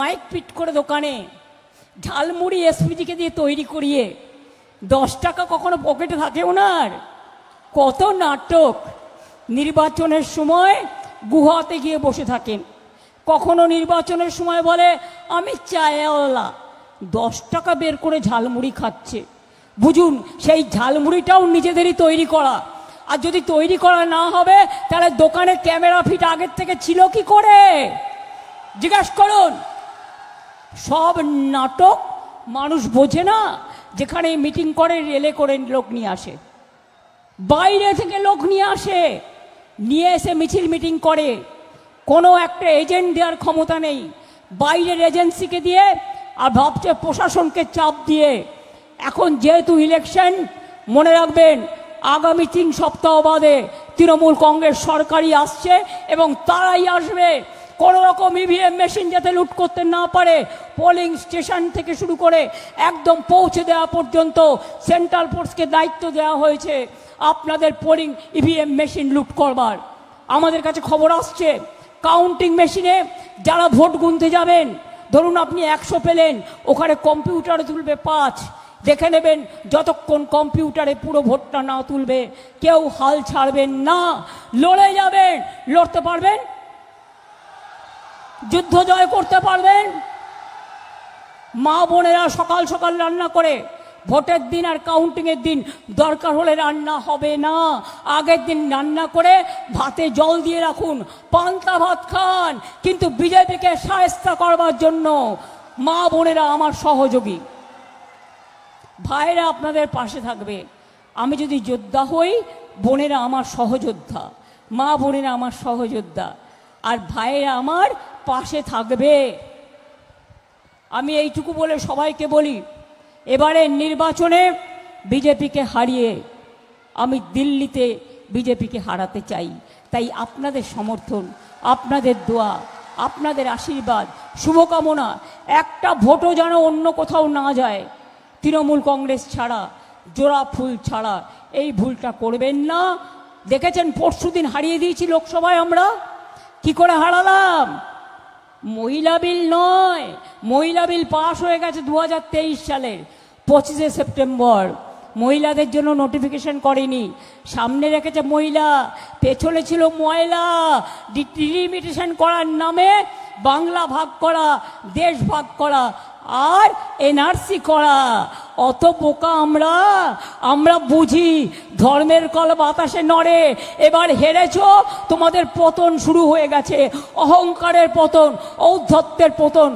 Mic fit করে দোকানে ঝালমুড়ি এসপিজিকে দিয়ে তৈরি করিয়ে 10 টাকা কখনো পকেটে থাকে ওনার। কত নাটক! নির্বাচনের সময় গুহাতে গিয়ে বসে থাকেন, কখনো নির্বাচনের সময় বলে আমি চায়ওয়ালা, 10 টাকা বের করে ঝালমুড়ি খাচ্ছে। বুঝুন, সেই ঝালমুড়িটাও নিজেদেরই তৈরি করা। আর যদি তৈরি করা না হবে তাহলে দোকানে ক্যামেরা ফিট আগের থেকে ছিল কি করে জিজ্ঞাসা করুন। সব নাটক মানুষ বোঝে না। যেখানে মিটিং করে রেলে করে লোক নিয়ে আসে, বাইরে থেকে লোক নিয়ে আসে, নিয়ে এসে মিছিল মিটিং করে। কোনো একটা এজেন্ট দেওয়ার ক্ষমতা নেই, বাইরের এজেন্সিকে দিয়ে আর ভাবছে প্রশাসনকে চাপ দিয়ে। এখন যেহেতু ইলেকশন, মনে রাখবেন আগামী 3 সপ্তাহ বাদে তৃণমূল কংগ্রেস সরকারই আসছে এবং তারাই আসবে। কোনো রকম ইভিএম মেশিন যাতে লুট করতে না পারে, পোলিং স্টেশন থেকে শুরু করে একদম পৌঁছে দেওয়া পর্যন্ত সেন্ট্রাল ফোর্সকে দায়িত্ব দেওয়া হয়েছে আপনাদের পোলিং ইভিএম মেশিন লুট করবার। আমাদের কাছে খবর আসছে কাউন্টিং মেশিনে যারা ভোট গুনতে যাবেন, ধরুন আপনি 100 পেলেন, ওখানে কম্পিউটারে তুলবে 5। দেখে নেবেন যতক্ষণ কম্পিউটারে পুরো ভোটটা না তুলবে কেউ হাল ছাড়বেন না, লড়ে যাবেন। লড়তে পারবেন? যুদ্ধ জয় করতে পারবেন? মা বোনেরা সকাল সকাল রান্না করে, ভোটের দিন আর কাউন্টিংয়ের দিন দরকার হলে রান্না হবে না, আগের দিন রান্না করে ভাতে জল দিয়ে রাখুন, পান্তা ভাত খান। কিন্তু বিজেপিকে শায়েস্তা করবার জন্য মা বোনেরা আমার সহযোগী, ভাইরা আপনাদের পাশে থাকবে। আমি যদি যোদ্ধা হই, বোনেরা আমার সহযোদ্ধা, মা বোনেরা আমার সহযোদ্ধা, আর ভাইয়েরা আমার পাশে থাকবে। আমি এইটুকু বলে সবাইকে বলি, এবারে নির্বাচনে বিজেপিকে হারিয়ে আমি দিল্লিতে বিজেপিকে হারাতে চাই। তাই আপনাদের সমর্থন, আপনাদের দোয়া, আপনাদের আশীর্বাদ, শুভকামনা, একটা ভোটও যেন অন্য কোথাও না যায় তৃণমূল কংগ্রেস ছাড়া, জোড়া ফুল ছাড়া। এই ভুলটা করবেন না। দেখেছেন পরশুদিন হারিয়ে দিয়েছি লোকসভায় আমরা। কি করে হারালাম? মহিলা বিল নয়, মহিলা বিল পাশ হয়ে গেছে 2023 সালের 25শে সেপ্টেম্বর। মহিলাদের জন্য নোটিফিকেশন করেনি, সামনে রেখেছে মহিলা, পেছনে ছিল ময়লা। ডিলিমিটেশন করার নামে বাংলা ভাগ করা, দেশ ভাগ করা আর এনআরসি করা। অত বোকা আমরা বুঝি ধর্মের কল বাতাসে নড়ে। এবার হেরেছ, তোমাদের পতন শুরু হয়ে গেছে, অহংকারের পতন, ঔদ্ধত্যের পতন।